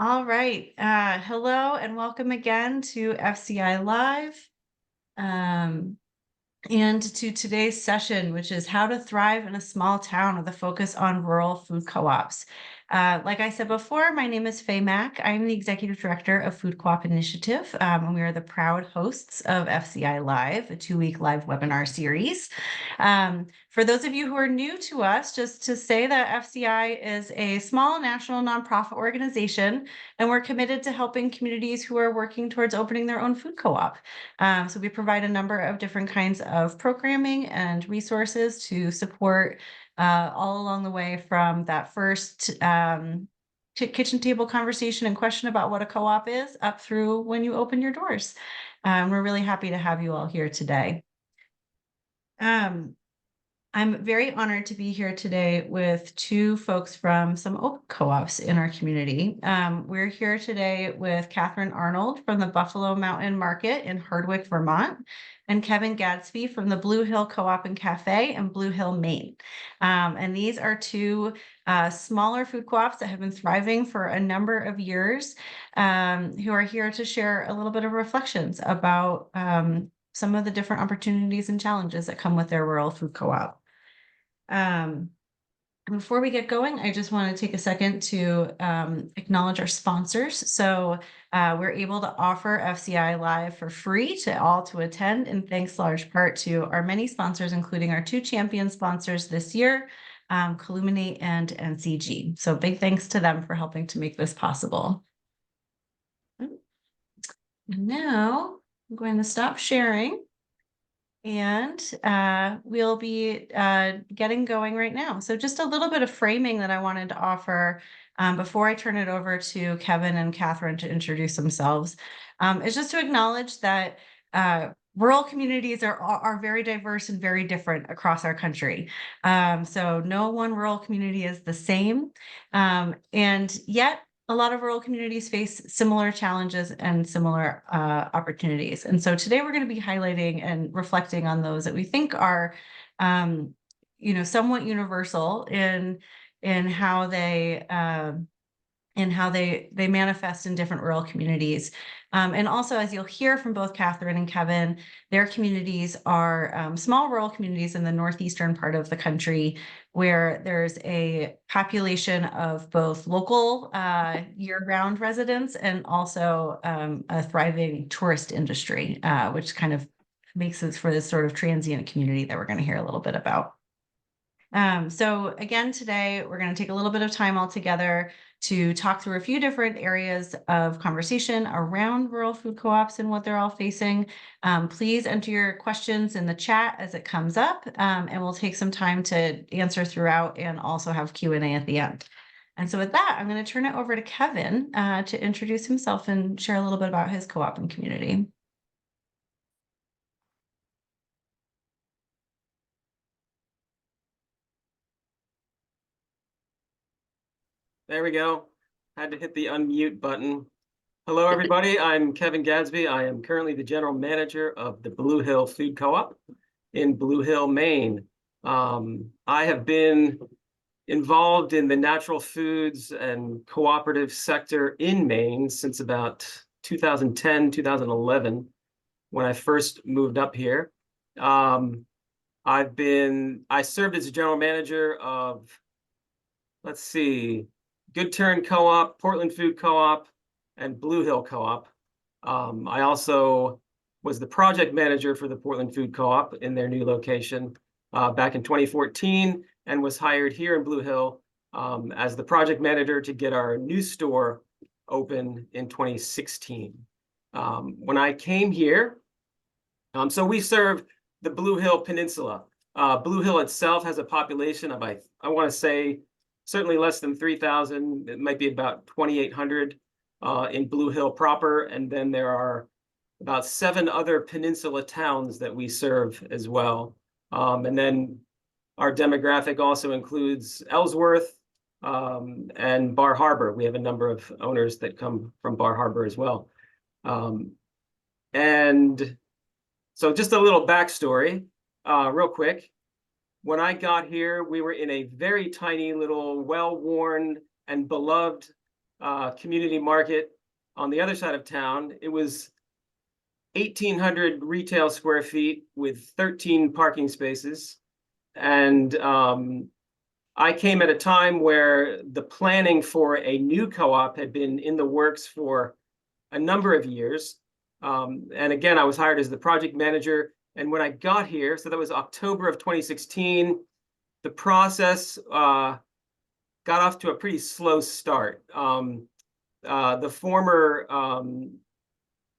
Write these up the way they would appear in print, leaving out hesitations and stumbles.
All right. Hello and welcome again to FCI Live um, and to today's session, which is how to thrive in a small town with a focus on rural food co-ops. Like I said before, my name is Faye Mack. I'm the Executive Director of Food Co-op Initiative, and we are the proud hosts of FCI Live, a 2-week live webinar series. For those of you who are new to us, just to say that FCI is a small national nonprofit organization, and we're committed to helping communities who are working towards opening their own food co-op. So we provide a number of different kinds of programming and resources to support all along the way from that first kitchen table conversation and question about what a co-op is up through when you open your doors. We're really happy to have you all here today. I'm very honored to be here today with two folks from some open co-ops in our community. We're here today with Katherine Arnold from the Buffalo Mountain Market in Hardwick, Vermont, and Kevin Gadsby from the Blue Hill Co-op and Cafe in Blue Hill, Maine. And these are two smaller food co-ops that have been thriving for a number of years, who are here to share a little bit of reflections about some of the different opportunities and challenges that come with their rural food co-op. Before we get going, I just want to take a second to acknowledge our sponsors. So we're able to offer FCI Live for free to all to attend, and thanks large part to our many sponsors, including our two champion sponsors this year, Columinate and NCG. So big thanks to them for helping to make this possible. And now I'm going to stop sharing. And we'll be getting going right now. So just a little bit of framing that I wanted to offer before I turn it over to Kevin and Katherine to introduce themselves is just to acknowledge that rural communities are very diverse and very different across our country. So no one rural community is the same. And yet a lot of rural communities face similar challenges and similar opportunities. And so today we're going to be highlighting and reflecting on those that we think are, somewhat universal in how they manifest in different rural communities. And also, as you'll hear from both Katherine and Kevin, their communities are small rural communities in the northeastern part of the country, where there's a population of both local year-round residents and also a thriving tourist industry, which kind of makes it for this sort of transient community that we're going to hear a little bit about. So again, today, we're going to take a little bit of time all together to talk through a few different areas of conversation around rural food co-ops and what they're all facing. Please enter your questions in the chat as it comes up, and we'll take some time to answer throughout and also have Q&A at the end. And so with that, I'm going to turn it over to Kevin to introduce himself and share a little bit about his co-op and community. There we go. Had to hit the unmute button. Hello, everybody. I'm Kevin Gadsby. I am currently the general manager of the Blue Hill Food Co-op in Blue Hill, Maine. I have been involved in the natural foods and cooperative sector in Maine since about 2010, 2011, when I first moved up here. I served as a general manager of, let's see, Good Turn Co-op, Portland Food Co-op, and Blue Hill Co-op. I also was the project manager for the Portland Food Co-op in their new location back in 2014, and was hired here in Blue Hill as the project manager to get our new store open in 2016. When I came here, so we serve the Blue Hill Peninsula. Blue Hill itself has a population of, I want to say, certainly less than 3,000. It might be about 2,800 in Blue Hill proper. And then there are about 7 other peninsula towns that we serve as well. And then our demographic also includes Ellsworth and Bar Harbor. We have a number of owners that come from Bar Harbor as well. And so just a little backstory, real quick. When I got here, we were in a very tiny little well-worn and beloved community market on the other side of town. It was 1,800 retail square feet with 13 parking spaces. And I came at a time where the planning for a new co-op had been in the works for a number of years. And again, I was hired as the project manager. And when I got here, so that was October of 2016, the process got off to a pretty slow start. The former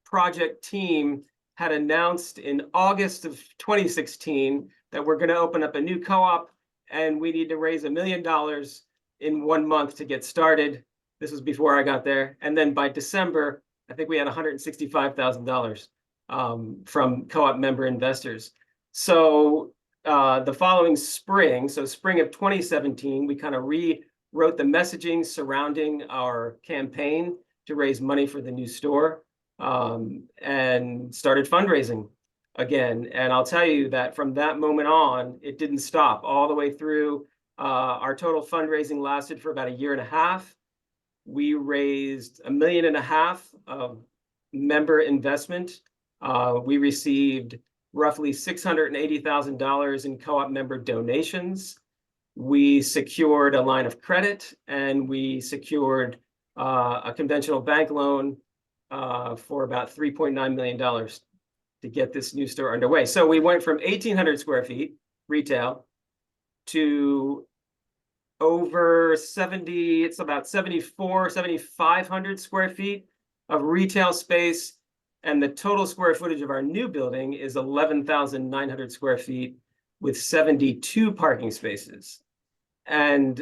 project team had announced in August of 2016 that we're going to open up a new co-op and we need to raise $1 million in 1 month to get started. This was before I got there. And then by December, I think we had $165,000 from co-op member investors. So the following spring, so spring of 2017, we kind of rewrote the messaging surrounding our campaign to raise money for the new store, and started fundraising again. And I'll tell you that from that moment on, it didn't stop all the way through. Our total fundraising lasted for about 1.5 years. We raised $1.5 million of member investment. We received roughly $680,000 in co-op member donations. We secured a line of credit, and we secured a conventional bank loan for about $3.9 million to get this new store underway. So we went from 1,800 square feet retail to over 70, it's about 7,500 square feet of retail space. And the total square footage of our new building is 11,900 square feet with 72 parking spaces. And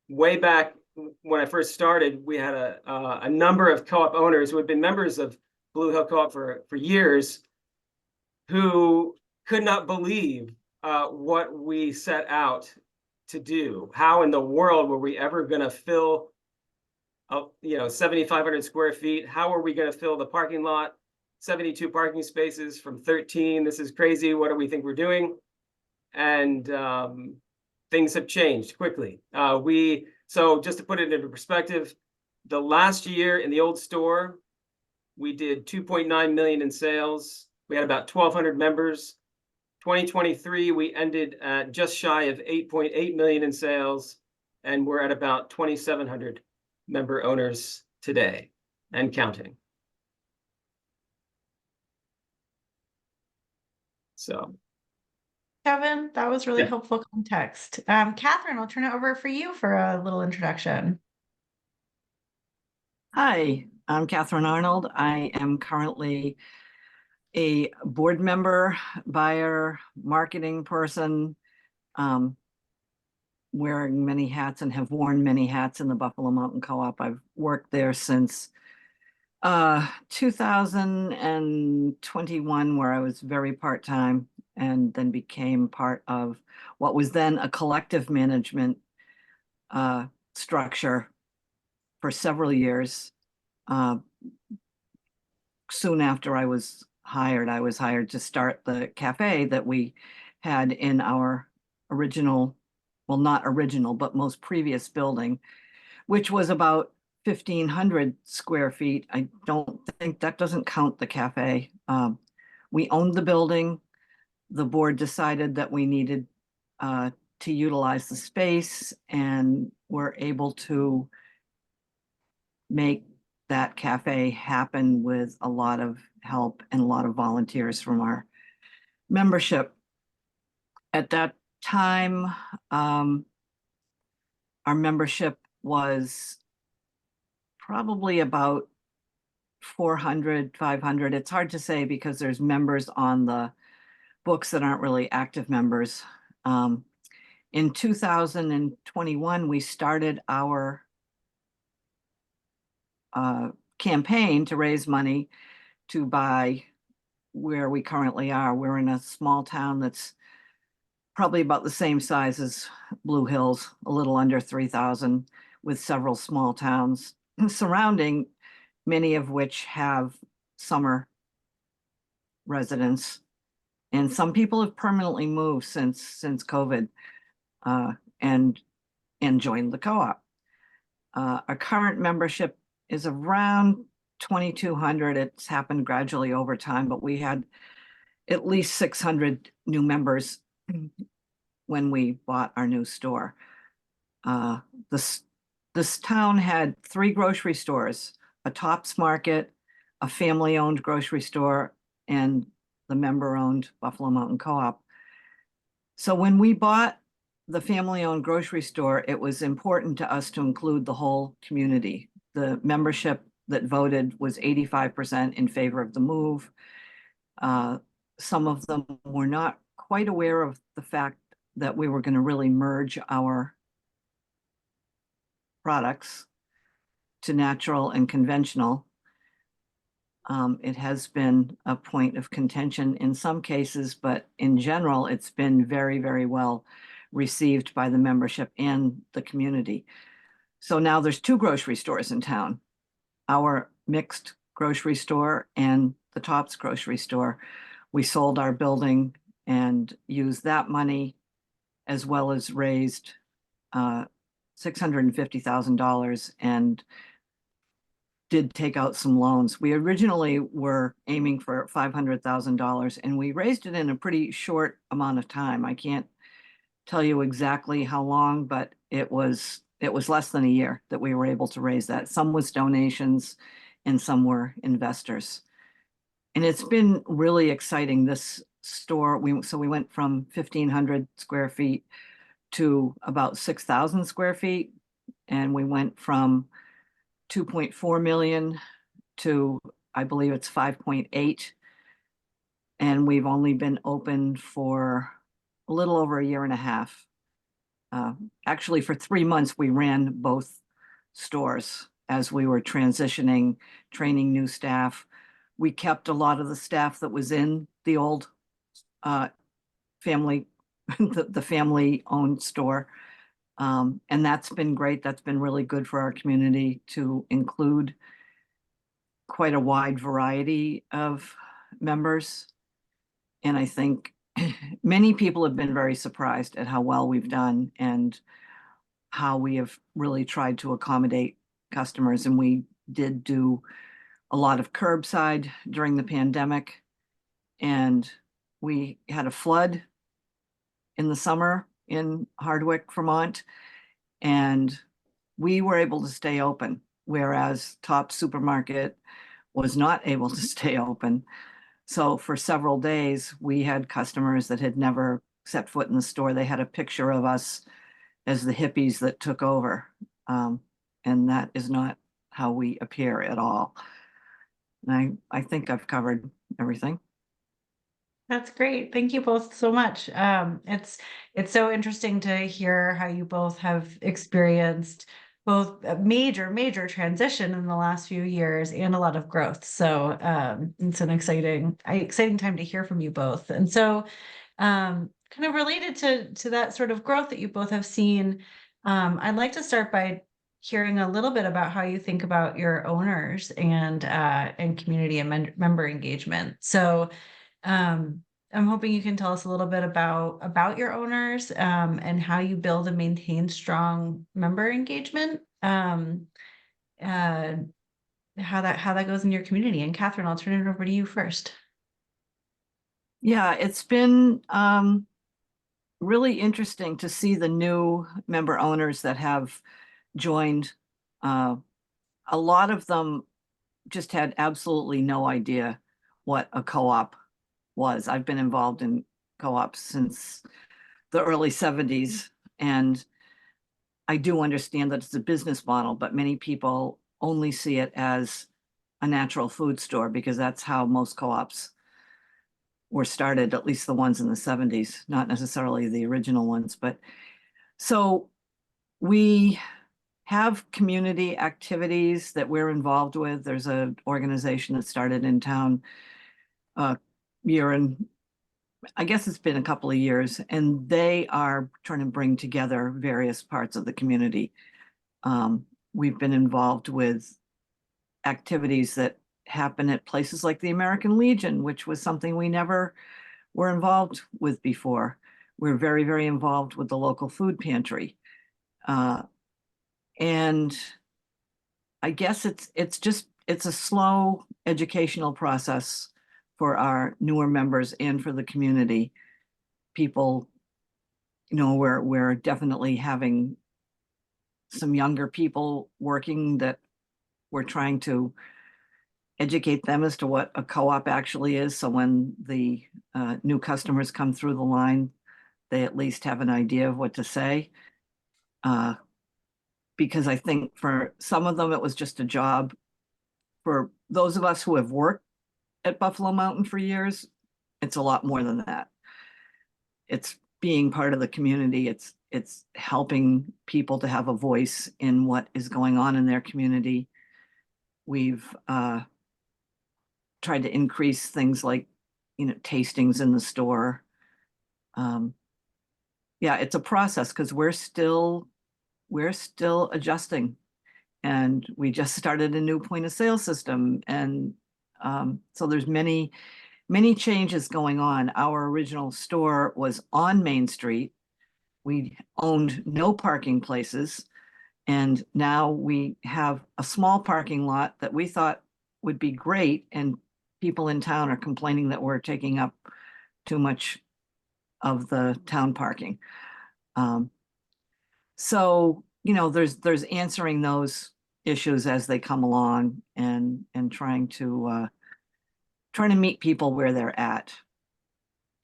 way back when I first started, we had a number of co-op owners who had been members of Blue Hill Co-op for years, who could not believe what we set out to do. How in the world were we ever going to fill 7,500 square feet? How are we going to fill the parking lot? 72 parking spaces from 13. This is crazy. What do we think we're doing? And things have changed quickly. So just to put it into perspective, the last year in the old store, we did 2.9 million in sales. We had about 1,200 members. 2023, we ended at just shy of 8.8 million in sales, and we're at about 2,700 member owners today and counting. So, Kevin, that was really yeah. helpful context. Katherine, I'll turn it over for you for a little introduction. Hi, I'm Katherine Arnold. I am currently a board member, buyer, marketing person, wearing many hats and have worn many hats in the Buffalo Mountain Co-op. I've worked there since 2021, where I was very part-time, and then became part of what was then a collective management structure for several years. Soon after I was hired to start the cafe that we had in our original, well, not original, but most previous building, which was about 1,500 square feet. I don't think that doesn't count the cafe. We owned the building. The board decided that we needed to utilize the space, and were able to make that cafe happen with a lot of help and a lot of volunteers from our membership. At that time, our membership was probably about 400, 500. It's hard to say because there's members on the books that aren't really active members. In 2021, we started our campaign to raise money to buy where we currently are. We're in a small town that's probably about the same size as Blue Hills, a little under 3,000, with several small towns surrounding, many of which have summer residents. And some people have permanently moved since COVID and joined the co-op. Our current membership is around 2,200. It's happened gradually over time, but we had at least 600 new members when we bought our new store. This town had 3 grocery stores, a Tops Market, a family-owned grocery store, and the member-owned Buffalo Mountain Co-op. So when we bought the family-owned grocery store, it was important to us to include the whole community. The membership that voted was 85% in favor of the move. Some of them were not quite aware of the fact that we were going to really merge our products to natural and conventional. It has been a point of contention in some cases, but in general, it's been very, very well received by the membership and the community. So now there's 2 grocery stores in town, our mixed grocery store and the Tops grocery store. We sold our building and used that money, as well as raised $650,000 and did take out some loans. We originally were aiming for $500,000 and we raised it in a pretty short amount of time. I can't tell you exactly how long, but it was less than a year that we were able to raise that. Some was donations and some were investors. And it's been really exciting. This store, we went from 1,500 square feet to about 6,000 square feet. And we went from 2.4 million to, I believe it's 5.8. And we've only been open for a little over a year and a half. Actually, for 3 months, we ran both stores as we were transitioning, training new staff. We kept a lot of the staff that was in the old family, the family-owned store. And that's been great. That's been really good for our community to include quite a wide variety of members. And I think many people have been very surprised at how well we've done and how we have really tried to accommodate customers. And we did do a lot of curbside during the pandemic. And we had a flood in the summer in Hardwick, Vermont, and we were able to stay open, whereas Tops Supermarket was not able to stay open. So for several days, we had customers that had never set foot in the store. They had a picture of us as the hippies that took over. And that is not how we appear at all. And I think I've covered everything. That's great. Thank you both so much. It's so interesting to hear how you both have experienced both a major transition in the last few years and a lot of growth. So it's an exciting time to hear from you both. And so kind of related to that sort of growth that you both have seen, I'd like to start by hearing a little bit about how you think about your owners and community and member engagement. So I'm hoping you can tell us a little bit about your owners and how you build and maintain strong member engagement. How that goes in your community. And Katherine, I'll turn it over to you first. Yeah, it's been really interesting to see the new member owners that have joined. A lot of them just had absolutely no idea what a co-op was. I've been involved in co-ops since the early 70s, and I do understand that it's a business model, but many people only see it as a natural food store because that's how most co-ops were started, at least the ones in the 70s, not necessarily the original ones. But so we have community activities that we're involved with. There's an organization that started in town I guess it's been a couple of years, and they are trying to bring together various parts of the community. We've been involved with activities that happen at places like the American Legion, which was something we never were involved with before. We're very involved with the local food pantry. And I guess it's a slow educational process for our newer members and for the community. People, we're definitely having some younger people working that we're trying to educate them as to what a co-op actually is. So when the new customers come through the line, they at least have an idea of what to say. Because I think for some of them, it was just a job. For those of us who have worked at Buffalo Mountain for years, it's a lot more than that. It's being part of the community. It's helping people to have a voice in what is going on in their community. We've tried to increase things like, tastings in the store. Yeah, it's a process because we're still adjusting, and we just started a new point of sale system, and so there's many changes going on. Our original store was on Main Street. We owned no parking places, and now we have a small parking lot that we thought would be great, and people in town are complaining that we're taking up too much of the town parking. So, there's answering those issues as they come along, and trying to meet people where they're at.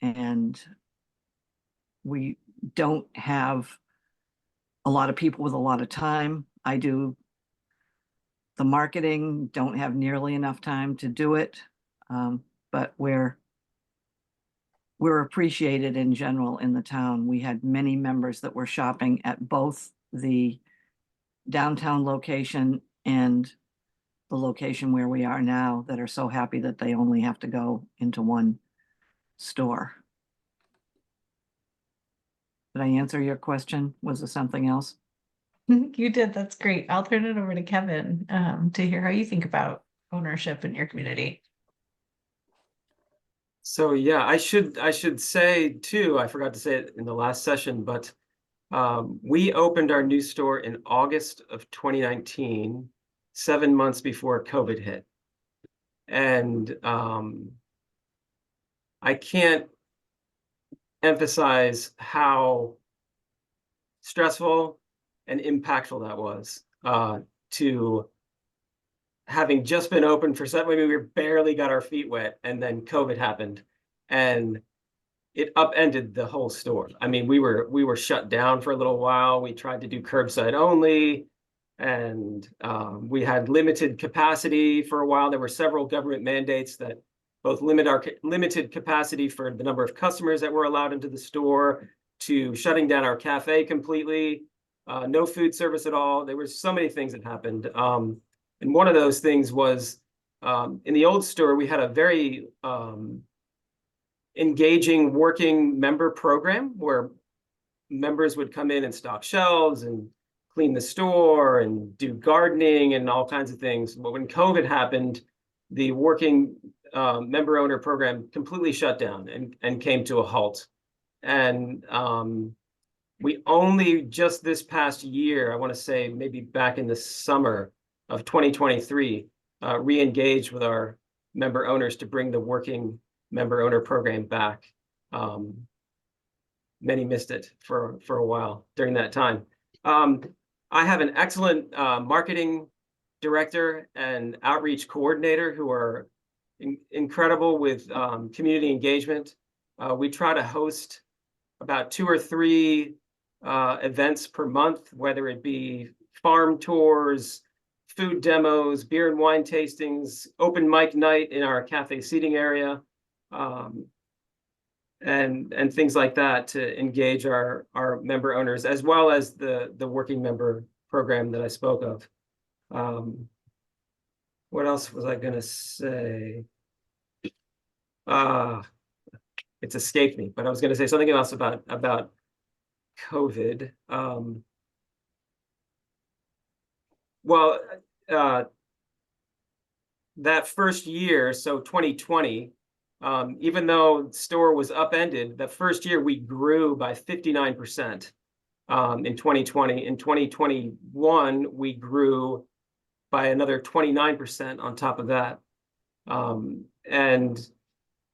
And we don't have a lot of people with a lot of time. I do the marketing, don't have nearly enough time to do it. But we're appreciated in general in the town. We had many members that were shopping at both the downtown location and the location where we are now that are so happy that they only have to go into one store. Did I answer your question? Was there something else? You did. That's great. I'll turn it over to Kevin to hear how you think about ownership in your community. So yeah, I should say too, I forgot to say it in the last session, but we opened our new store in August of 2019, 7 months before COVID hit. And I can't emphasize how stressful and impactful that was to having just been open for 7 weeks. We barely got our feet wet, and then COVID happened, and it upended the whole store. I mean, we were shut down for a little while. We tried to do curbside only, and we had limited capacity for a while. There were several government mandates that both limited capacity for the number of customers that were allowed into the store, to shutting down our cafe completely, no food service at all. There were so many things that happened. And one of those things was in the old store, we had a very engaging working member program where members would come in and stock shelves and clean the store and do gardening and all kinds of things. But when COVID happened, the working member owner program completely shut down and came to a halt. And we only just this past year, I want to say maybe back in the summer of 2023, re-engaged with our member owners to bring the working member owner program back. Many missed it for a while during that time. I have an excellent marketing director and outreach coordinator who are incredible with community engagement. We try to host about 2 or 3 events per month, whether it be farm tours, food demos, beer and wine tastings, open mic night in our cafe seating area, and things like that to engage our member owners, as well as the working member program that I spoke of. What else was I going to say? It's escaped me, but I was going to say something else about COVID. Well, that first year, so 2020, even though the store was upended, the first year we grew by 59% in 2020. In 2021, we grew by another 29% on top of that. And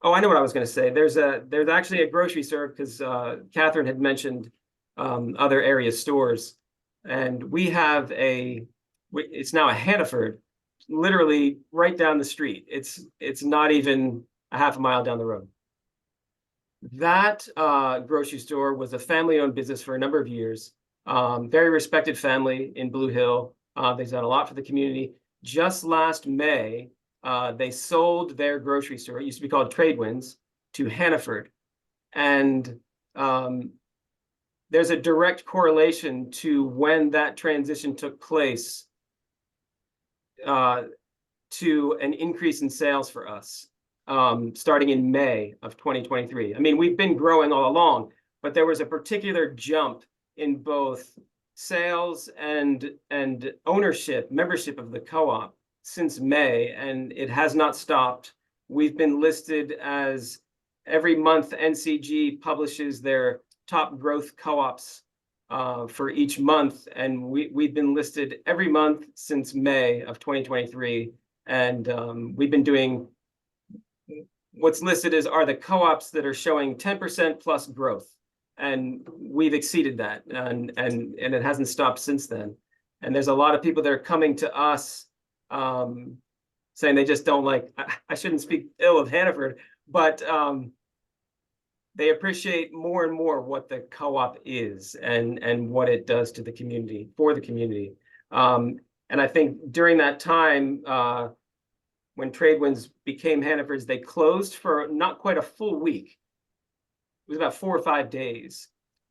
oh, I know what I was going to say. There's actually a grocery store, because Katherine had mentioned other area stores, and we have it's now a Hannaford, literally right down the street. It's not even a half a mile down the road. That grocery store was a family-owned business for a number of years. Very respected family in Blue Hill. They've done a lot for the community. Just last May, they sold their grocery store. It used to be called Tradewinds, to Hannaford. And there's a direct correlation to when that transition took place to an increase in sales for us, starting in May of 2023. I mean, we've been growing all along, but there was a particular jump in both sales and ownership, membership of the co-op since May, and it has not stopped. We've been listed as, every month NCG publishes their top growth co-ops for each month, and we've been listed every month since May of 2023, and we've been doing, what's listed are the co-ops that are showing 10% plus growth, and we've exceeded that, and it hasn't stopped since then. And there's a lot of people that are coming to us saying they just don't like, I shouldn't speak ill of Hannaford, but they appreciate more and more what the co-op is and what it does to the community, for the community. And I think during that time, when Tradewinds became Hannaford's, they closed for not quite a full week. It was about 4 or 5 days.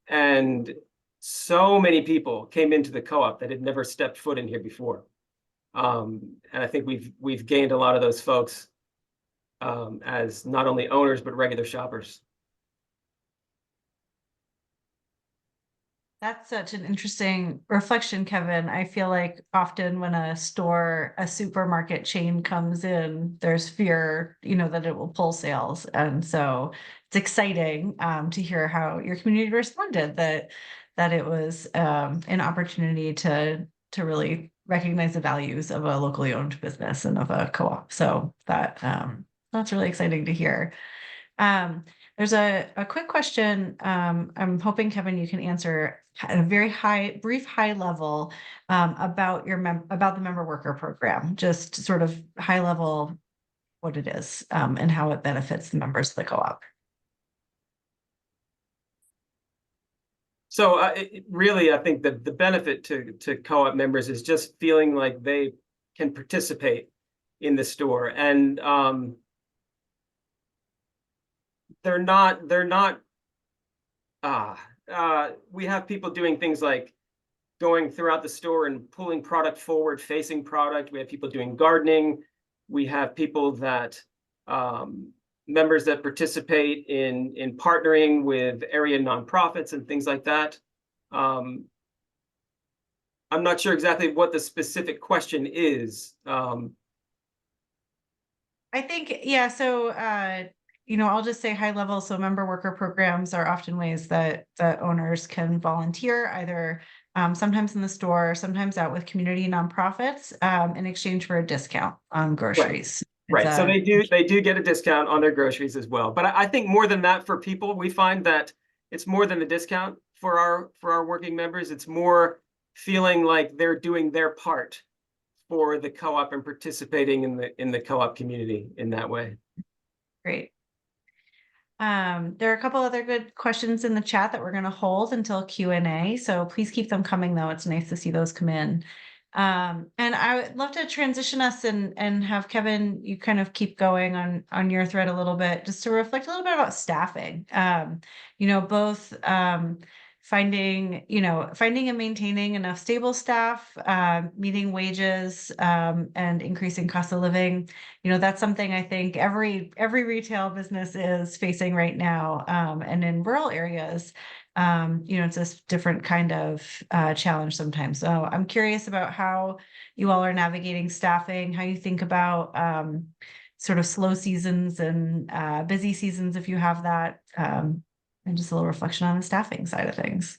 And so many people came into the co-op that had never stepped foot in here before. And I think we've gained a lot of those folks as not only owners, but regular shoppers. That's such an interesting reflection, Kevin. I feel like often when a supermarket chain comes in, there's fear, that it will pull sales. And so it's exciting to hear how your community responded, that it was an opportunity to really recognize the values of a locally owned business and of a co-op. So that's really exciting to hear. There's a quick question. I'm hoping, Kevin, you can answer at a very brief high level about about the member worker program, just sort of high level what it is and how it benefits the members of the co-op. So really, I think that the benefit to co-op members is just feeling like they can participate in the store, and we have people doing things like going throughout the store and pulling product forward, facing product. We have people doing gardening. We have people that members that participate in partnering with area nonprofits and things like that. I'm not sure exactly what the specific question is. I think, yeah, so I'll just say high level. So member worker programs are often ways that owners can volunteer, either sometimes in the store, sometimes out with community nonprofits in exchange for a discount on groceries. Right. So they do get a discount on their groceries as well. But I think more than that, for people, we find that it's more than the discount for our working members. It's more feeling like they're doing their part for the co-op and participating in the co-op community in that way. Great. There are a couple other good questions in the chat that we're going to hold until Q&A. So please keep them coming, though. It's nice to see those come in. And I would love to transition us and have Kevin, you kind of keep going on your thread a little bit, just to reflect a little bit about staffing. Both finding and maintaining enough stable staff, meeting wages, and increasing cost of living. That's something I think every retail business is facing right now. And in rural areas, it's a different kind of challenge sometimes. So I'm curious about how you all are navigating staffing, how you think about sort of slow seasons and busy seasons, if you have that, and just a little reflection on the staffing side of things.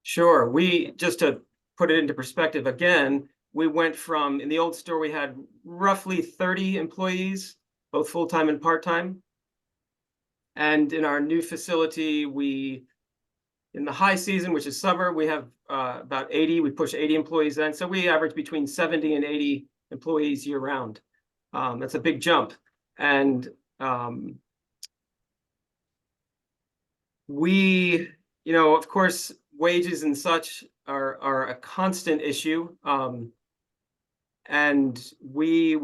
Sure. Just to put it into perspective again, we went from, in the old store, we had roughly 30 employees, both full-time and part-time. And in our new facility, in the high season, which is summer, we have about 80, we push 80 employees in. So we average between 70 and 80 employees year round. That's a big jump. And we, of course, wages and such are a constant issue. And we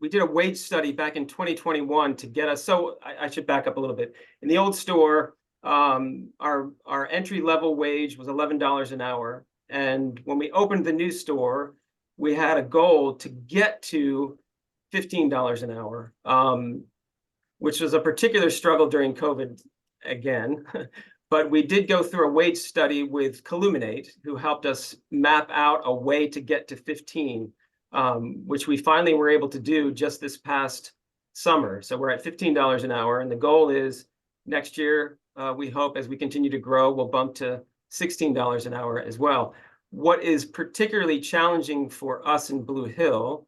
did a wage study back in 2021 to get us, so I should back up a little bit. In the old store, our entry-level wage was $11 an hour. And when we opened the new store, we had a goal to get to $15 an hour, which was a particular struggle during COVID again. But we did go through a wage study with Columinate, who helped us map out a way to get to 15, which we finally were able to do just this past summer. So we're at $15 an hour, and the goal is next year, we hope, as we continue to grow, we'll bump to $16 an hour as well. What is particularly challenging for us in Blue Hill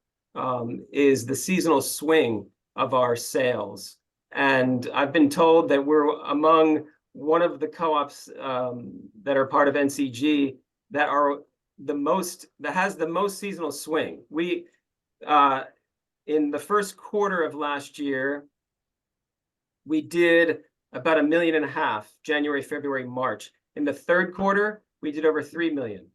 is the seasonal swing of our sales. And I've been told that we're among one of the co-ops that are part of NCG that has the most seasonal swing. We in the first quarter of last year, we did about $1.5 million, January, February, March. In the third quarter, we did over 3 million,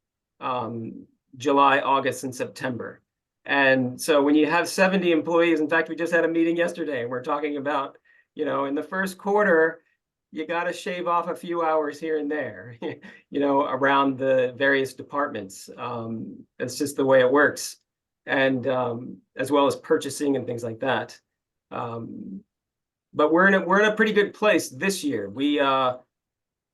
July, August, and September. And so when you have 70 employees, in fact, we just had a meeting yesterday, and we're talking about, in the first quarter, you got to shave off a few hours here and there, around the various departments. It's just the way it works. And as well as purchasing and things like that. But we're in a pretty good place this year.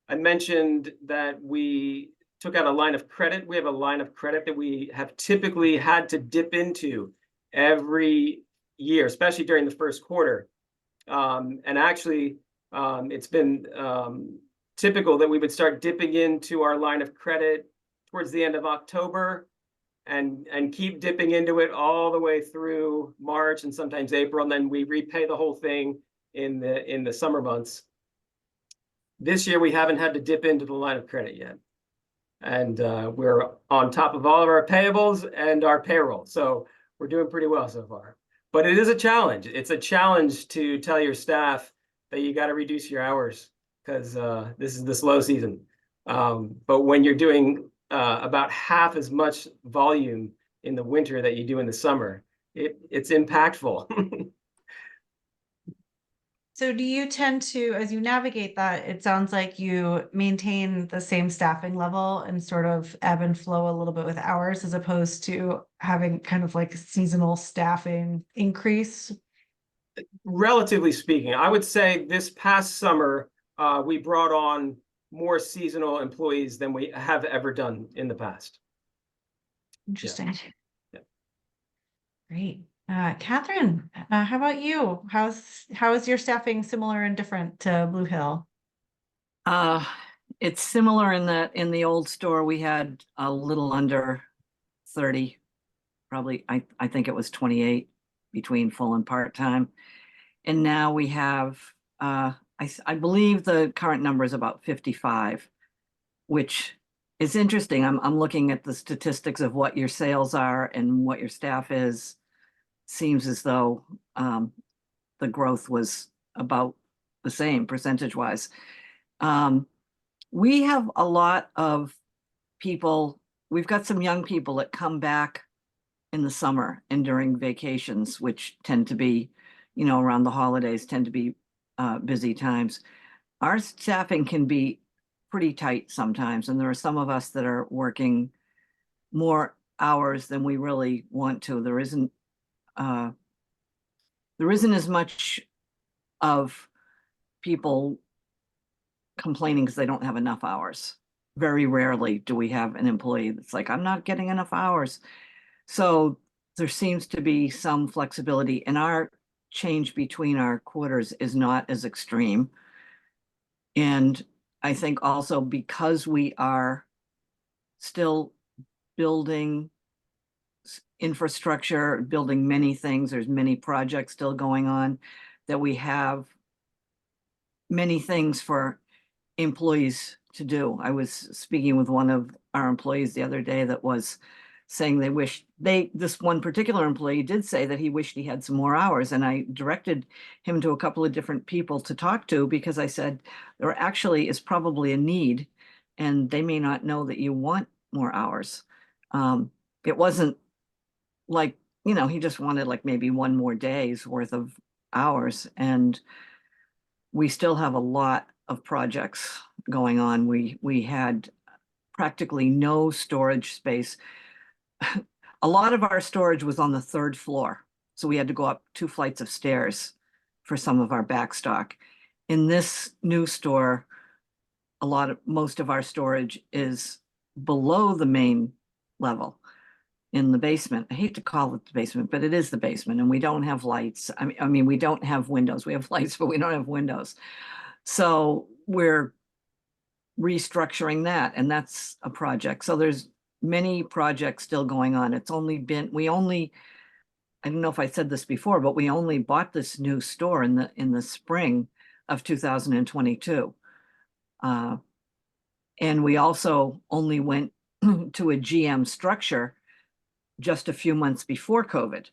I mentioned that we took out a line of credit. We have a line of credit that we have typically had to dip into every year, especially during the first quarter. And actually, it's been typical that we would start dipping into our line of credit towards the end of October and keep dipping into it all the way through March and sometimes April, and then we repay the whole thing in the summer months. This year, we haven't had to dip into the line of credit yet. And we're on top of all of our payables and our payroll. So we're doing pretty well so far. But it is a challenge. It's a challenge to tell your staff that you got to reduce your hours because this is the slow season. But when you're doing about half as much volume in the winter that you do in the summer, it's impactful. So do you tend to, as you navigate that, it sounds like you maintain the same staffing level and sort of ebb and flow a little bit with hours as opposed to having kind of like a seasonal staffing increase? Relatively speaking, I would say this past summer, we brought on more seasonal employees than we have ever done in the past. Interesting. Yeah. Great. Katherine, how about you? How is your staffing similar and different to Blue Hill? It's similar in that in the old store, we had a little under 30, probably, I think it was 28 between full and part-time. And now we have, I believe the current number is about 55, which is interesting. I'm looking at the statistics of what your sales are and what your staff is. Seems as though the growth was about the same percentage-wise. We have a lot of people. We've got some young people that come back in the summer and during vacations, which tend to be, around the holidays, tend to be busy times. Our staffing can be pretty tight sometimes, and there are some of us that are working more hours than we really want to. There isn't as much of people complaining because they don't have enough hours. Very rarely do we have an employee that's like, I'm not getting enough hours. So there seems to be some flexibility, and our change between our quarters is not as extreme. And I think also because we are still building infrastructure, building many things. There's many projects still going on, that we have many things for employees to do. I was speaking with one of our employees the other day that was saying this one particular employee did say that he wished he had some more hours. And I directed him to a couple of different people to talk to, because I said, there actually is probably a need, and they may not know that you want more hours. It wasn't like, he just wanted like maybe one more day's worth of hours. And we still have a lot of projects going on. We had practically no storage space. A lot of our storage was on the 3rd floor, so we had to go up 2 flights of stairs for some of our back stock. In this new store, most of our storage is below the main level in the basement. I hate to call it the basement, but it is the basement, and we don't have lights. I mean, we don't have windows. We have lights, but we don't have windows. So we're restructuring that, and that's a project. So there's many projects still going on. I don't know if I said this before, but we only bought this new store in the spring of 2022. And we also only went to a GM structure just a few months before COVID.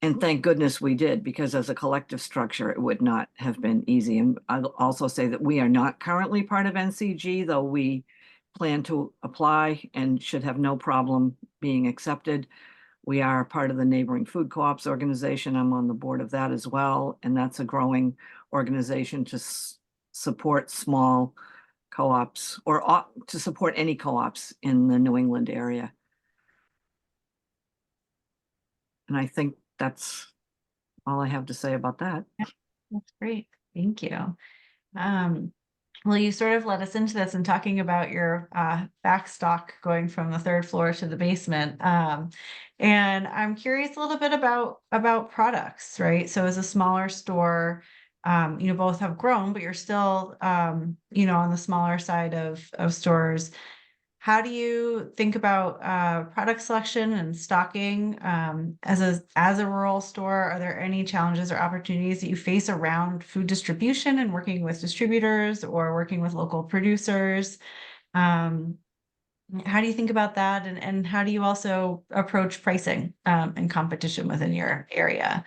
And thank goodness we did, because as a collective structure, it would not have been easy. And I'll also say that we are not currently part of NCG, though we plan to apply and should have no problem being accepted. We are part of the Neighboring Food Co-ops organization. I'm on the board of that as well. And that's a growing organization to support small co-ops, or to support any co-ops in the New England area. And I think that's all I have to say about that. That's great. Thank you. Well, you sort of led us into this and talking about your back stock going from the 3rd floor to the basement. And I'm curious a little bit about products, right? So as a smaller store, both have grown, but you're still, on the smaller side of stores. How do you think about product selection and stocking as a rural store? Are there any challenges or opportunities that you face around food distribution and working with distributors or working with local producers? How do you think about that? And how do you also approach pricing and competition within your area?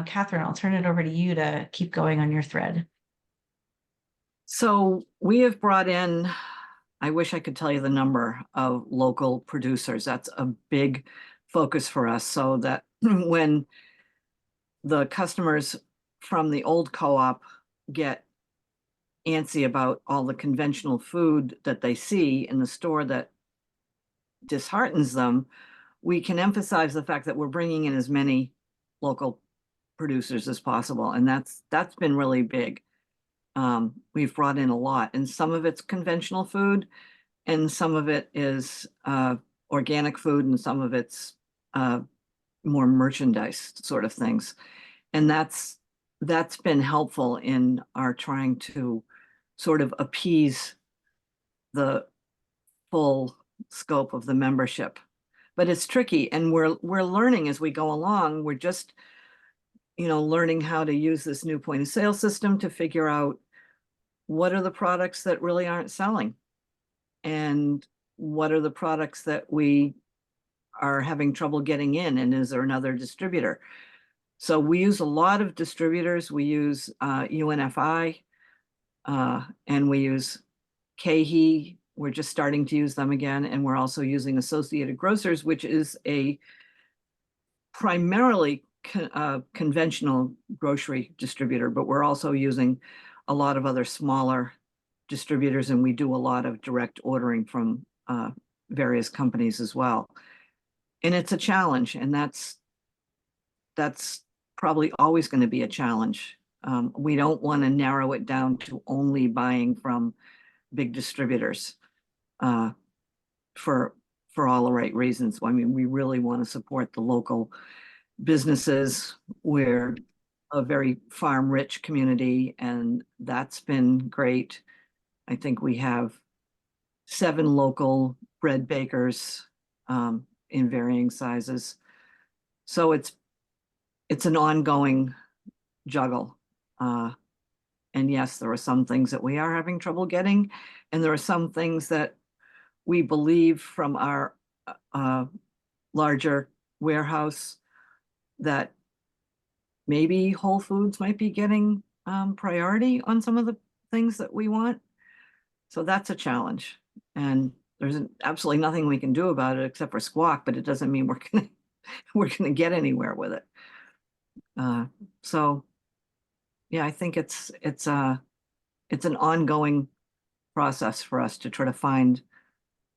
Katherine, I'll turn it over to you to keep going on your thread. So we have brought in, I wish I could tell you the number of local producers. That's a big focus for us, so that when the customers from the old co-op get antsy about all the conventional food that they see in the store that disheartens them, we can emphasize the fact that we're bringing in as many local producers as possible. And that's been really big. We've brought in a lot, and some of it's conventional food, and some of it is organic food, and some of it's more merchandise sort of things. And that's been helpful in our trying to sort of appease the full scope of the membership. But it's tricky, and we're learning as we go along. We're just, learning how to use this new point of sale system to figure out what are the products that really aren't selling, and what are the products that we are having trouble getting in, and is there another distributor? So we use a lot of distributors. We use UNFI, and we use KeHE. We're just starting to use them again, and we're also using Associated Grocers, which is a primarily conventional grocery distributor, but we're also using a lot of other smaller distributors, and we do a lot of direct ordering from various companies as well. And it's a challenge, and that's probably always going to be a challenge. We don't want to narrow it down to only buying from big distributors for all the right reasons. I mean, we really want to support the local businesses. We're a very farm-rich community, and that's been great. I think we have 7 local bread bakers, in varying sizes. So it's an ongoing juggle. And yes, there are some things that we are having trouble getting, and there are some things that we believe from our larger warehouse that maybe Whole Foods might be getting priority on some of the things that we want. So that's a challenge. And there's absolutely nothing we can do about it except for squawk, but it doesn't mean we're gonna get anywhere with it. So yeah, I think it's an ongoing process for us to try to find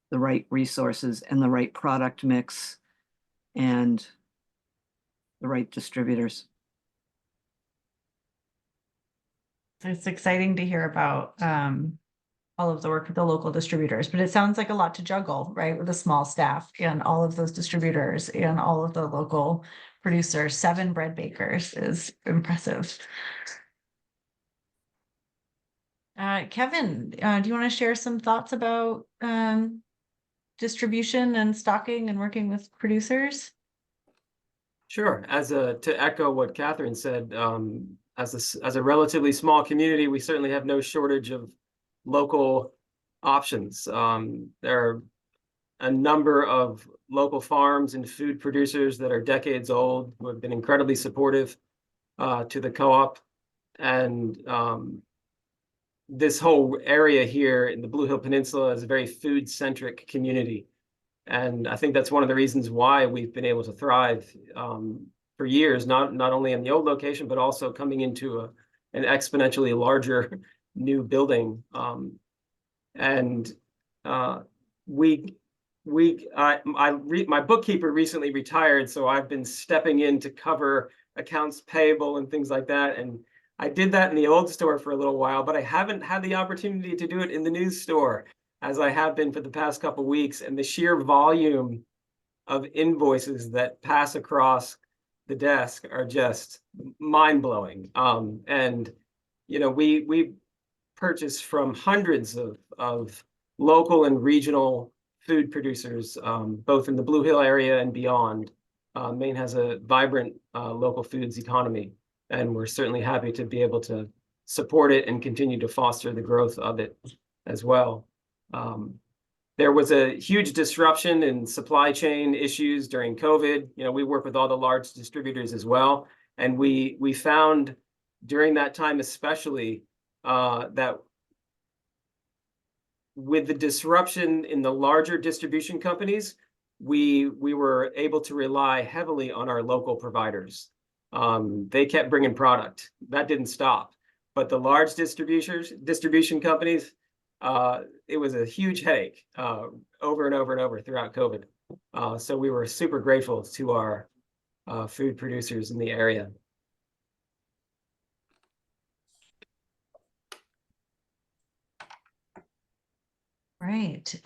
the right resources and the right product mix and the right distributors. It's exciting to hear about all of the work with the local distributors, but it sounds like a lot to juggle, right? With a small staff and all of those distributors and all of the local producers. 7 bread bakers is impressive. Kevin, do you want to share some thoughts about distribution and stocking and working with producers? Sure. To echo what Catherine said, as a relatively small community, we certainly have no shortage of local options. There are a number of local farms and food producers that are decades old who have been incredibly supportive to the co-op, and this whole area here in the Blue Hill Peninsula is a very food-centric community. And I think that's one of the reasons why we've been able to thrive for years, not only in the old location, but also coming into an exponentially larger new building. My bookkeeper recently retired, so I've been stepping in to cover accounts payable and things like that. And I did that in the old store for a little while, but I haven't had the opportunity to do it in the new store, as I have been for the past couple of weeks. And the sheer volume of invoices that pass across the desk are just mind-blowing. And we purchase from hundreds of local and regional food producers, both in the Blue Hill area and beyond. Maine has a vibrant local foods economy, and we're certainly happy to be able to support it and continue to foster the growth of it as well. There was a huge disruption in supply chain issues during COVID. We work with all the large distributors as well, and we found during that time especially that with the disruption in the larger distribution companies, we were able to rely heavily on our local providers. They kept bringing product. That didn't stop. But the large distribution companies, it was a huge headache over and over and over throughout COVID. So we were super grateful to our food producers in the area. Right.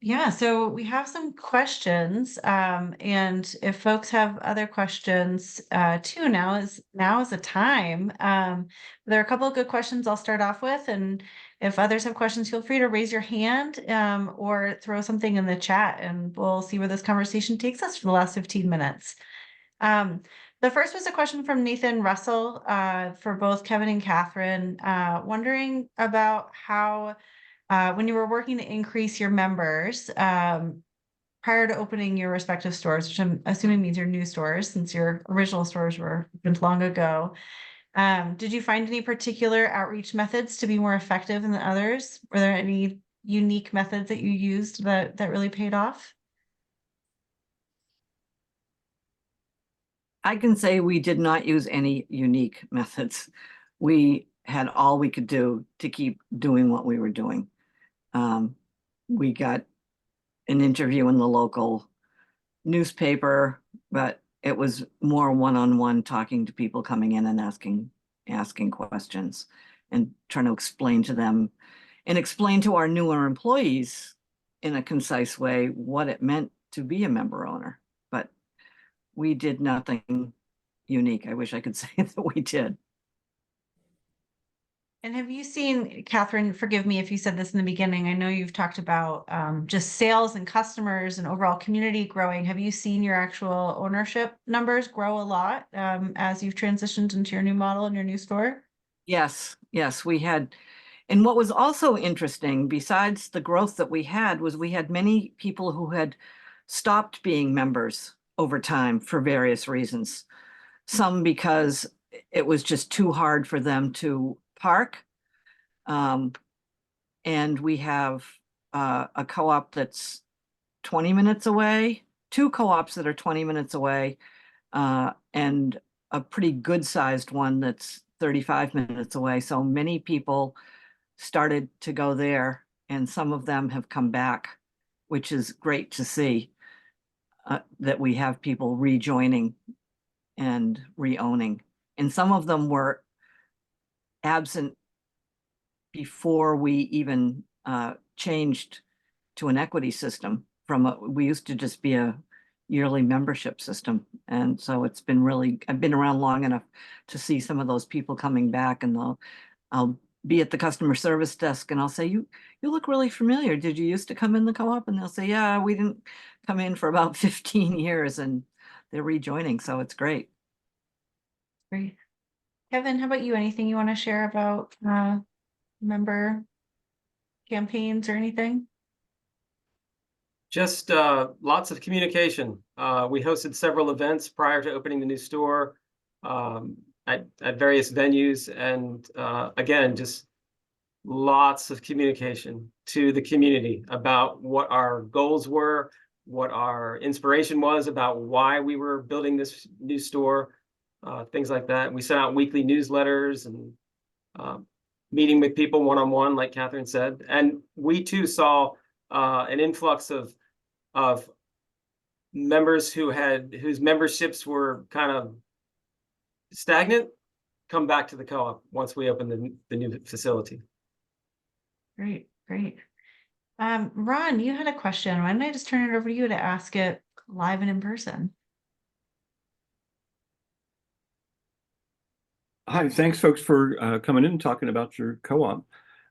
Yeah, so we have some questions. And if folks have other questions too, now is the time. There are a couple of good questions I'll start off with, and if others have questions, feel free to raise your hand or throw something in the chat, and we'll see where this conversation takes us for the last 15 minutes. The first was a question from Nathan Russell for both Kevin and Catherine, wondering about how, when you were working to increase your members prior to opening your respective stores, which I'm assuming means your new stores, since your original stores were opened long ago, did you find any particular outreach methods to be more effective than others? Were there any unique methods that you used that really paid off? I can say we did not use any unique methods. We had all we could do to keep doing what we were doing. We got an interview in the local newspaper, but it was more one-on-one talking to people coming in and asking questions and trying to explain to them and explain to our newer employees in a concise way what it meant to be a member owner. But we did nothing unique. I wish I could say that we did. And have you seen, Catherine, forgive me if you said this in the beginning, I know you've talked about just sales and customers and overall community growing. Have you seen your actual ownership numbers grow a lot as you've transitioned into your new model and your new store? Yes, yes, we had. And what was also interesting, besides the growth that we had, was we had many people who had stopped being members over time for various reasons. Some because it was just too hard for them to park. And we have a co-op that's 20 minutes away, two co-ops that are 20 minutes away, and a pretty good sized one that's 35 minutes away. So many people started to go there, and some of them have come back, which is great to see that we have people rejoining and re-owning. And some of them were absent before we even changed to an equity system. We used to just be a yearly membership system. And so it's been really, I've been around long enough to see some of those people coming back, and I'll be at the customer service desk and I'll say, you look really familiar. Did you used to come in the co-op? And they'll say, yeah, we didn't come in for about 15 years, and they're rejoining. So it's great. Great. Kevin, how about you? Anything you want to share about member campaigns or anything? Just lots of communication. We hosted several events prior to opening the new store at various venues. And again, just lots of communication to the community about what our goals were, what our inspiration was about why we were building this new store, things like that. We sent out weekly newsletters and meeting with people one-on-one, like Catherine said. And we too saw an influx of members whose memberships were kind of stagnant come back to the co-op once we opened the new facility. Great, great. Ron, you had a question. Why don't I just turn it over to you to ask it live and in person? Hi, thanks folks for coming in and talking about your co-op.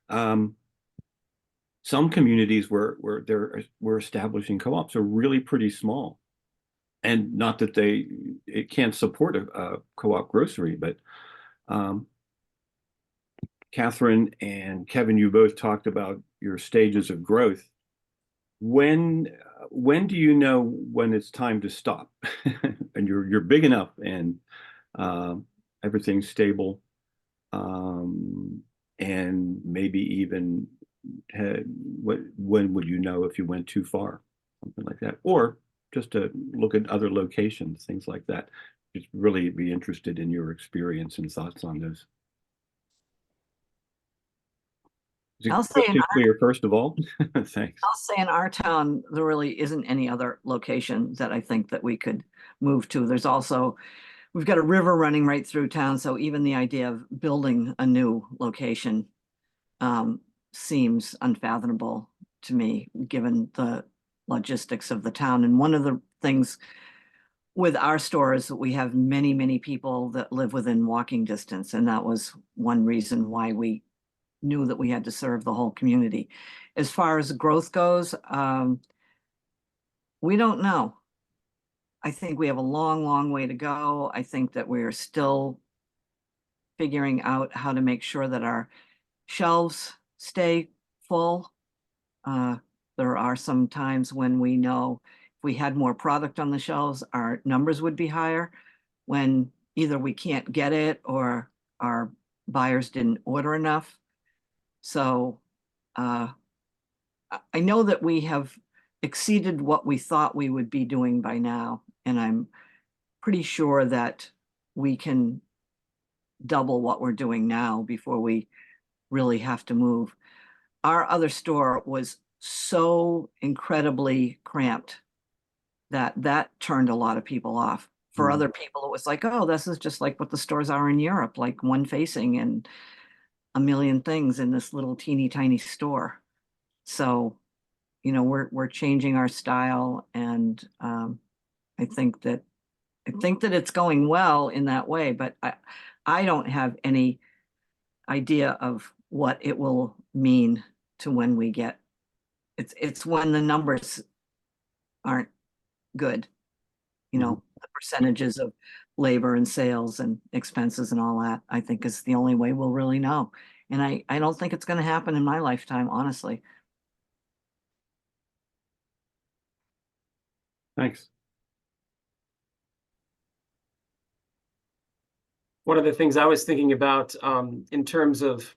Some communities where we're establishing co-ops are really pretty small. And not that it can't support a co-op grocery, but Catherine and Kevin, you both talked about your stages of growth. When do you know when it's time to stop? And you're big enough and everything's stable, and maybe even when would you know if you went too far, something like that, or just to look at other locations, things like that. Just really be interested in your experience and thoughts on those. Is I'll it say crystal clear, first of all? Thanks. I'll say in our town, there really isn't any other location that I think that we could move to. There's also, we've got a river running right through town, so even the idea of building a new location seems unfathomable to me, given the logistics of the town. And one of the things with our store is that we have many, many people that live within walking distance, and that was one reason why we knew that we had to serve the whole community. As far as growth goes, we don't know. I think we have a long, long way to go. I think that we're still figuring out how to make sure that our shelves stay full. There are some times when we know if we had more product on the shelves, our numbers would be higher, when either we can't get it or our buyers didn't order enough. So I know that we have exceeded what we thought we would be doing by now, and I'm pretty sure that we can double what we're doing now before we really have to move. Our other store was so incredibly cramped that turned a lot of people off. For other people, it was like, oh, this is just like what the stores are in Europe, like one facing and a million things in this little teeny tiny store. So, you know, we're changing our style, and I think that it's going well in that way, but I don't have any idea of what it will mean to when we get, it's when the numbers aren't good. You know, the percentages of labor and sales and expenses and all that, I think is the only way we'll really know. And I don't think it's going to happen in my lifetime, honestly. Thanks. One of the things I was thinking about in terms of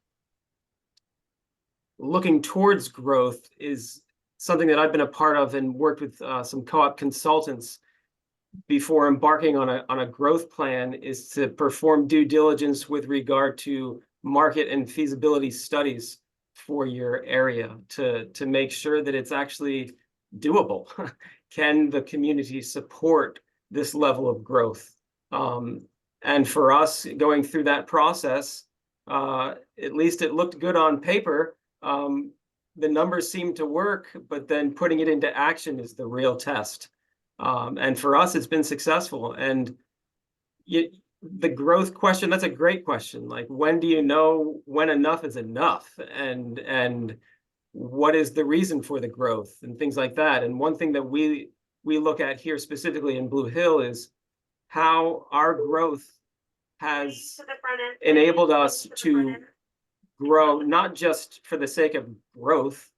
looking towards growth is something that I've been a part of and worked with some co-op consultants before embarking on a growth plan, is to perform due diligence with regard to market and feasibility studies for your area to make sure that it's actually doable. Can the community support this level of growth? And for us, going through that process, at least it looked good on paper. The numbers seem to work, but then putting it into action is the real test. And for us, it's been successful. And the growth question, that's a great question. Like, when do you know when enough is enough? And what is the reason for the growth and things like that? And one thing that we look at here specifically in Blue Hill is how our growth has enabled us to grow, not just for the sake of growth,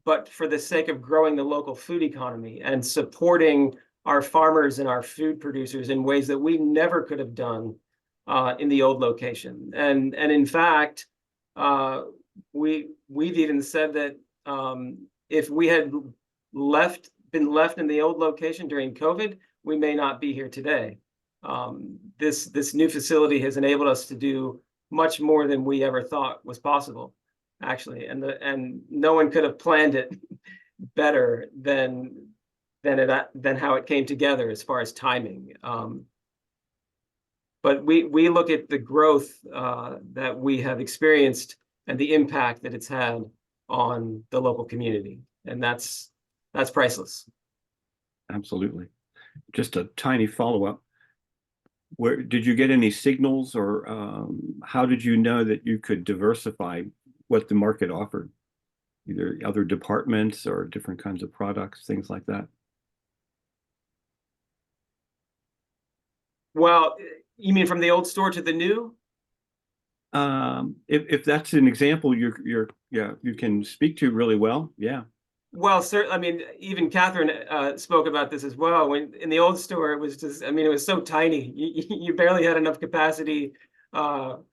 but for the sake of growing the local food economy and supporting our farmers and our food producers in ways that we never could have done in the old location. And in fact, we've even said that if we had been left in the old location during COVID, we may not be here today. This new facility has enabled us to do much more than we ever thought was possible, actually, and no one could have planned it better than how it came together as far as timing. But we look at the growth that we have experienced and the impact that it's had on the local community, and that's priceless. Absolutely. Just a tiny follow-up. Where did you get any signals, or how did you know that you could diversify what the market offered? Either other departments or different kinds of products, things like that. Well, you mean from the old store to the new? If that's an example you can speak to really well, yeah. Well, certainly. I mean, even Catherine spoke about this as well. When in the old store, it was just, I mean, it was so tiny. You barely had enough capacity for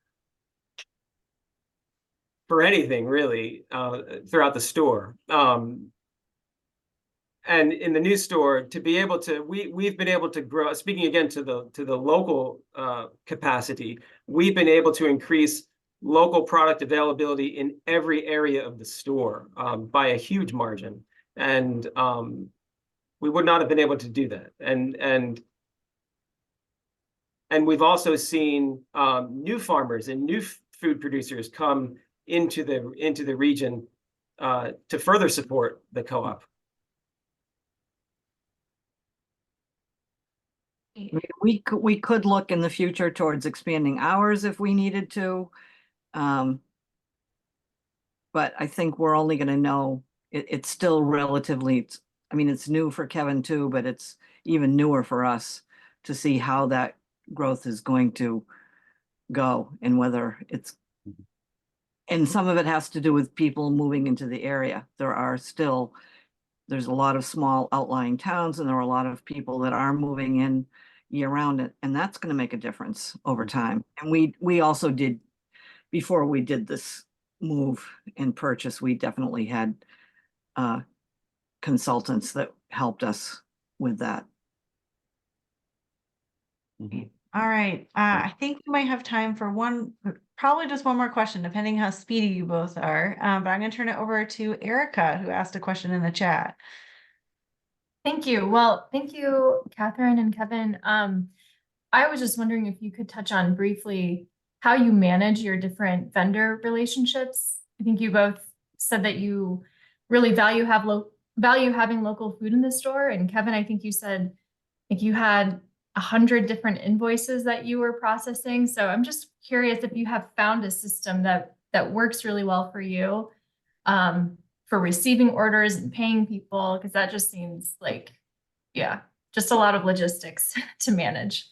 anything really throughout the store. And in the new store, to be able to, we've been able to grow. Speaking again to the local capacity, we've been able to increase local product availability in every area of the store by a huge margin, and we would not have been able to do that. And we've also seen new farmers and new food producers come into the region to further support the co-op. I mean, we could look in the future towards expanding hours if we needed to. But I think we're only going to know, it's still relatively, I mean, it's new for Kevin too, but it's even newer for us to see how that growth is going to go and whether it's, and some of it has to do with people moving into the area. There's a lot of small outlying towns, and there are a lot of people that are moving in year round, and that's going to make a difference over time. And we also did, before we did this move and purchase, we definitely had consultants that helped us with that. All right. I think we might have time for probably just one more question, depending how speedy you both are. But I'm going to turn it over to Erica, who asked a question in the chat. Thank you. Well, thank you, Catherine and Kevin. I was just wondering if you could touch on briefly how you manage your different vendor relationships. I think you both said that you really value having local food in the store. And Kevin, I think you said like you had 100 different invoices that you were processing. So I'm just curious if you have found a system that works really well for you, for receiving orders and paying people, because that just seems like, yeah, just a lot of logistics to manage.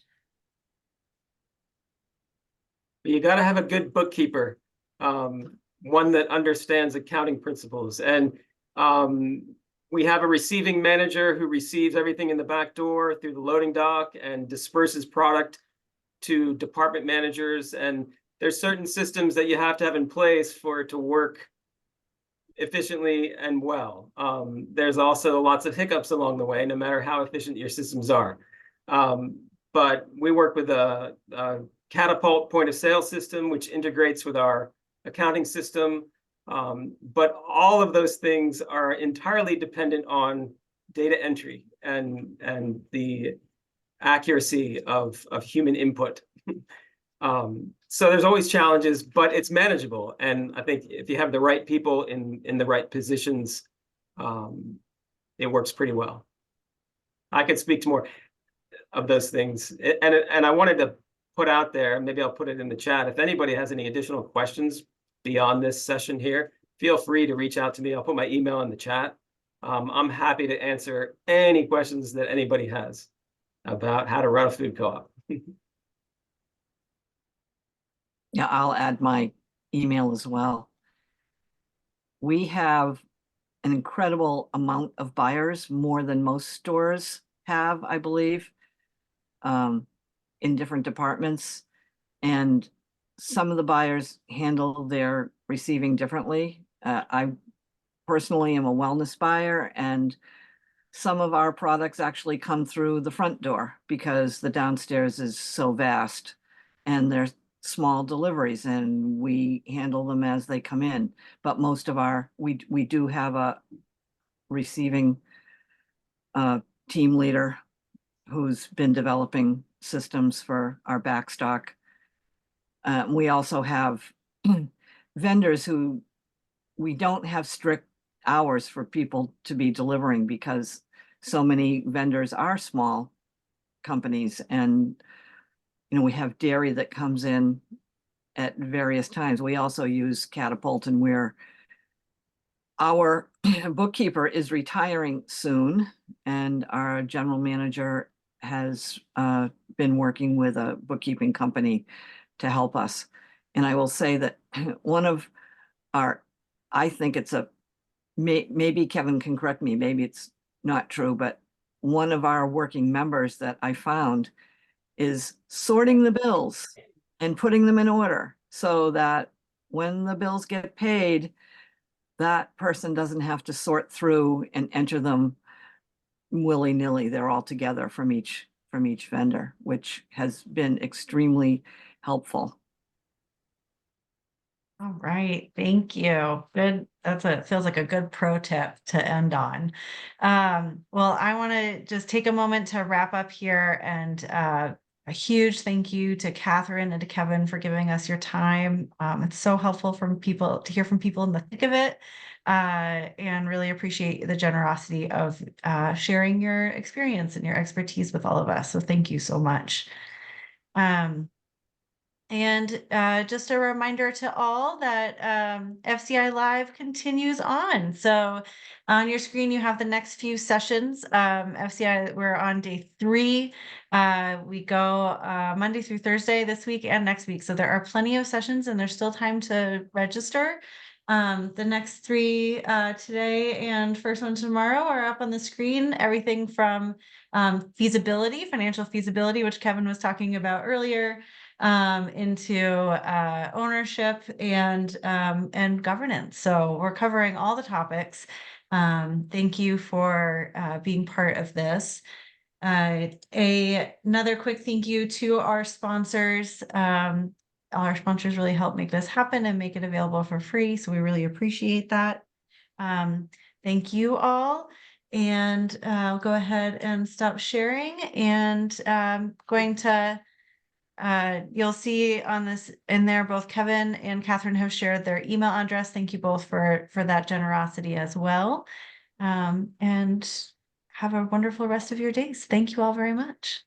You got to have a good bookkeeper, one that understands accounting principles. And we have a receiving manager who receives everything in the back door through the loading dock and disperses product to department managers. And there's certain systems that you have to have in place for it to work efficiently and well. There's also lots of hiccups along the way, no matter how efficient your systems are. But we work with a Catapult point of sale system, which integrates with our accounting system. But all of those things are entirely dependent on data entry and the accuracy of human input. So there's always challenges, but it's manageable. And I think if you have the right people in the right positions, it works pretty well. I could speak to more of those things. And I wanted to put out there, maybe I'll put it in the chat, if anybody has any additional questions beyond this session here, feel free to reach out to me. I'll put my email in the chat. I'm happy to answer any questions that anybody has about how to run a food co-op. Yeah, I'll add my email as well. We have an incredible amount of buyers, more than most stores have, I believe, in different departments. And some of the buyers handle their receiving differently. I personally am a wellness buyer, and some of our products actually come through the front door because the downstairs is so vast and there's small deliveries and we handle them as they come in. But most of we do have a receiving team leader who's been developing systems for our backstock. We also have vendors who we don't have strict hours for people to be delivering because so many vendors are small companies. And, we have dairy that comes in at various times. We also use Catapult, and our bookkeeper is retiring soon, and our general manager has been working with a bookkeeping company to help us. And I will say that one of I think it's maybe Kevin can correct me, maybe it's not true, but one of our working members that I found is sorting the bills and putting them in order so that when the bills get paid, that person doesn't have to sort through and enter them willy-nilly. They're all together from each vendor, which has been extremely helpful. All right, thank you. Good. Feels like a good pro tip to end on. Well, I want to just take a moment to wrap up here, and a huge thank you to Katherine and to Kevin for giving us your time. It's so helpful to hear from people in the thick of it, and really appreciate the generosity of sharing your experience and your expertise with all of us. So thank you so much. And just a reminder to all that FCI Live continues on. So on your screen, you have the next few sessions. FCI, we're on day 3. We go Monday through Thursday this week and next week. So there are plenty of sessions and there's still time to register. The next 3 today and first one tomorrow are up on the screen. Everything from financial feasibility, which Kevin was talking about earlier, into ownership and governance. So we're covering all the topics. Thank you for being part of this. Another quick thank you to our sponsors. Our sponsors really help make this happen and make it available for free. So we really appreciate that. Thank you all. And I'll go ahead and stop sharing, and going to you'll see on this in there, both Kevin and Katherine have shared their email address. Thank you both for that generosity as well. And have a wonderful rest of your days. Thank you all very much.